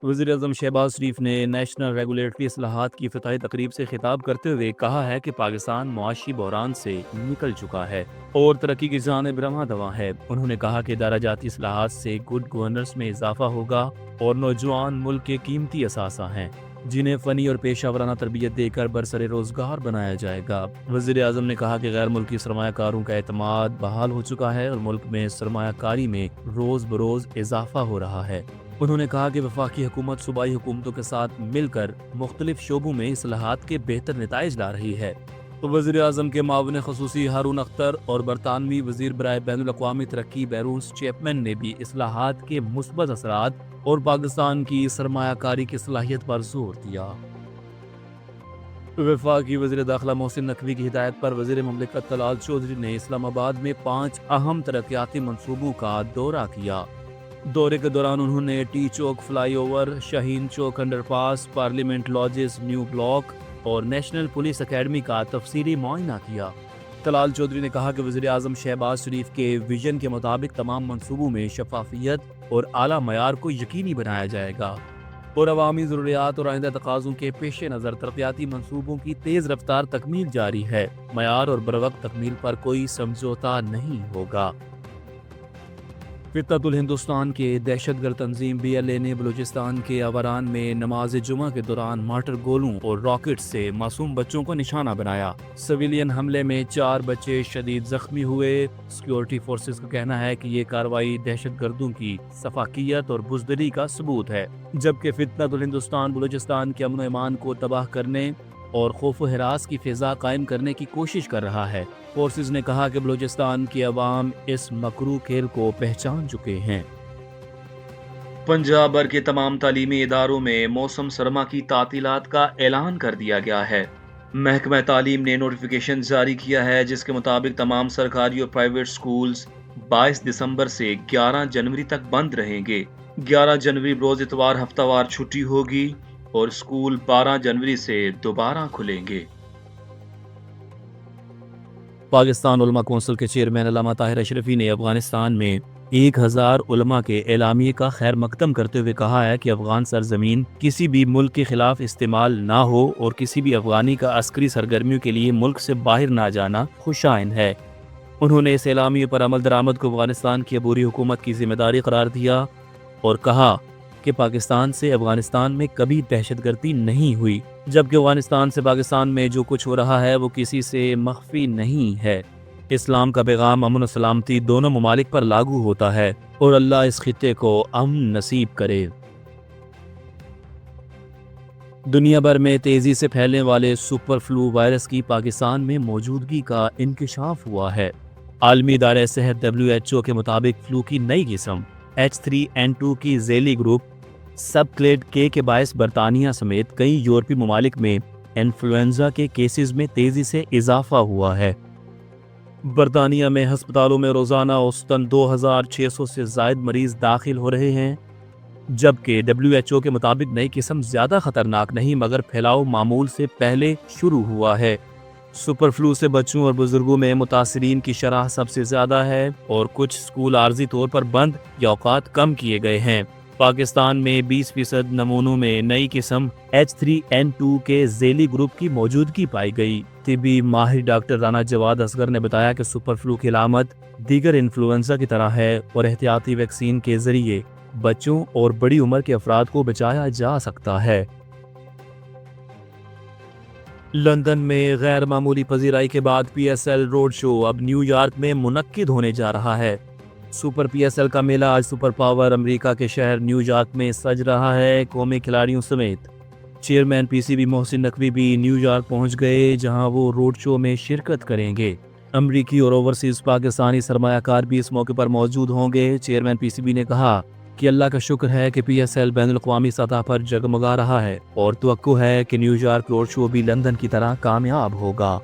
वज़ीर आज़म शहबाज शरीफ ने national regulatory इस्लाहात की इफ्तिताही तकरीब से खिताब करते हुए कहा है कि पाकिस्तान मुआशी बहरान से निकल चुका है और तरक्की की जानिब रवां दवा है। उन्होंने कहा कि इदारा-जाती इस्लाहात से गुड गवर्नेंस में इजाफा होगा और नौजवान मुल्क के कीमती असासा हैं, जिन्हें फ़नी और पेशा वराना तरबियत देकर बरसरे रोज़गार बनाया जाएगा। वज़ीर आज़म ने कहा कि गैर मुल्की सरमायाकारों का एतमाद बहाल हो चुका है और मुल्क में सरमायाकारी में रोज़ बरोज़ इजाफा हो रहा है। उन्होंने कहा कि वफाकी हुकूमत सूबाई हुकूमतों के साथ मिलकर मुख्तलिफ शोबों में इस्लाहात के बेहतर नताइज ला रही है। तो वज़ीर आज़म के मावन खसूसी हारून अख्तर और बरतानवी वज़ीर बराए बैनुल-अक़वामी तरक्की बैरूस चैपमैन ने भी इस्लाहात के मुस्बत असरात और पाकिस्तान की सरमायाकारी की सलाहियत पर जोर दिया। वफाकी वज़ीर दाखिला मोहसिन नकवी की हिदायत पर वज़ीर मुमलिकत तलाल चौधरी ने इस्लामाबाद में 5 अहम तरक्याती मनसूबों का दौरा किया। दौरे के दौरान उन्होंने T Chowk flyover, Shaheen Chowk underpass, parliament lodges new block और नेशनल पुलिस एकेडमी का तफसीली मुआयना किया। तलाल चौधरी ने कहा कि वज़ीर आज़म शहबाज शरीफ के विजन के मुताबिक तमाम मनसूबों में शफाफियत और आला मयार को यकीनी बनाया जाएगा और अवामी ज़रूरियात और आइंदा तकाज़ों के पेश नज़र तरक्याती मनसूबों की तेज़ रफ्तार तकमील जारी है। मयार और बरवक्त तकमील पर कोई समझौता नहीं होगा। फितरतुल हिंदुस्तान के दहशतगर्द तंजीम BLA ने बलूचिस्तान के अवरान में नमाज जुमा के दौरान मार्टर गोलों और रॉकेट से मासूम बच्चों को निशाना बनाया। सिविलियन हमले में 4 बच्चे शदीद जख्मी हुए। सिक्योरिटी फोर्सेस का कहना है कि ये कार्रवाई दहशतगर्दों की सफाकियत और बुज़दिली का सबूत है, जबकि फितरतुल हिंदुस्तान बलूचिस्तान के अमन ईमान को तबाह करने और खौफ हिरास की फिजा कायम करने की कोशिश कर रहा है। फोर्सेस ने कहा कि बलूचिस्तान के अवाम इस मकरू खेल को पहचान चुके हैं। पंजाब भर के तमाम तालीमी इदारों में मौसम सरमा की तातीलात का ऐलान कर दिया गया है। महकमा तालीम ने नोटिफिकेशन जारी किया है, जिसके मुताबिक तमाम सरकारी और प्राइवेट स्कूल्स 22 दिसंबर से 11 जनवरी तक बंद रहेंगे। 11 जनवरी रोज इतवार हफ्तावार छुट्टी होगी और स्कूल 12 जनवरी से दोबारा खुलेंगे। पाकिस्तान उलमा कौंसिल के चेयरमैन अल्लामा ताहिर अशरफी ने अफगानिस्तान में 1000 उलमा के एलामिये का खैर मकदम करते हुए कहा है कि अफगान सरजमीन किसी भी मुल्क के खिलाफ इस्तेमाल ना हो और किसी भी अफगानी का अस्करी सरगर्मियों के लिए मुल्क से बाहर ना जाना खुशाइन है। उन्होंने इस एलामिये पर अमल दरामद को अफगानिस्तान की अबूरी हुकूमत की जिम्मेदारी करार दिया और कहा कि पाकिस्तान से अफगानिस्तान में कभी दहशतगर्दी नहीं हुई, जबकि अफगानिस्तान से पाकिस्तान में जो कुछ हो रहा है वो किसी से मख्फी नहीं है। इस्लाम का पैगाम अमन और सलामती दोनों ममालिक पर लागू होता है और अल्लाह इस खित्ते को अमन नसीब करे। दुनिया भर में तेजी से फैलने वाले सुपर फ्लू वायरस की पाकिस्तान में मौजूदगी का इंकशाफ हुआ है। आलमी इदारे सेहत WHO के मुताबिक फ्लू की नई किस्म H3N2 की झेली ग्रुप सब क्लेड के बायस बरतानिया समेत कई यूरोपीय ममालिक में इन्फ्लुएंजा के केसेस में तेजी से इजाफा हुआ है। बरतानिया में हस्पतालों में रोजाना औसतन 2600 से जायद मरीज दाखिल हो रहे हैं, जबकि WHO के मुताबिक नई किस्म ज्यादा खतरनाक नहीं मगर फैलाव मामूल से पहले शुरू हुआ है। सुपर फ्लू से बच्चों और बुजुर्गों में मुतासरीन की शरह सबसे ज्यादा है और कुछ स्कूल आर्जी तौर पर बंद या औकात कम किए गए हैं। पाकिस्तान में 20% नमूनों में नई किस्म H3N2 के झेली ग्रुप की मौजूदगी पाई गई। तिबी माहिर डॉक्टर राना जवाद असगर ने बताया कि सुपर फ्लू की अलामत दीगर इन्फ्लुएंजा की तरह है और एहतियाती वैक्सीन के जरिए बच्चों और बड़ी उम्र के अफराद को बचाया जा सकता है। लंदन में गैर मामूली पजीराई के बाद PSL रोड शो अब न्यूयॉर्क में मुनक्किद होने जा रहा है। सुपर PSL का मेला आज सुपर पावर अमेरिका के शहर न्यूयॉर्क में सज रहा है। कौमी खिलाड़ियों समेत चेयरमैन PCB मोहसिन नकवी भी न्यूयॉर्क पहुंच गए, जहां वो रोड शो में शिरकत करेंगे। अमरीकी और ओवरसीज पाकिस्तानी सरमायाकार भी इस मौके पर मौजूद होंगे। चेयरमैन PCB ने कहा कि अल्लाह का शुक्र है कि PSL बैनुल-अक़वामी सतह पर जगमगा रहा है और तवक्को है कि न्यूयॉर्क रोड शो भी लंदन की तरह कामयाब होगा।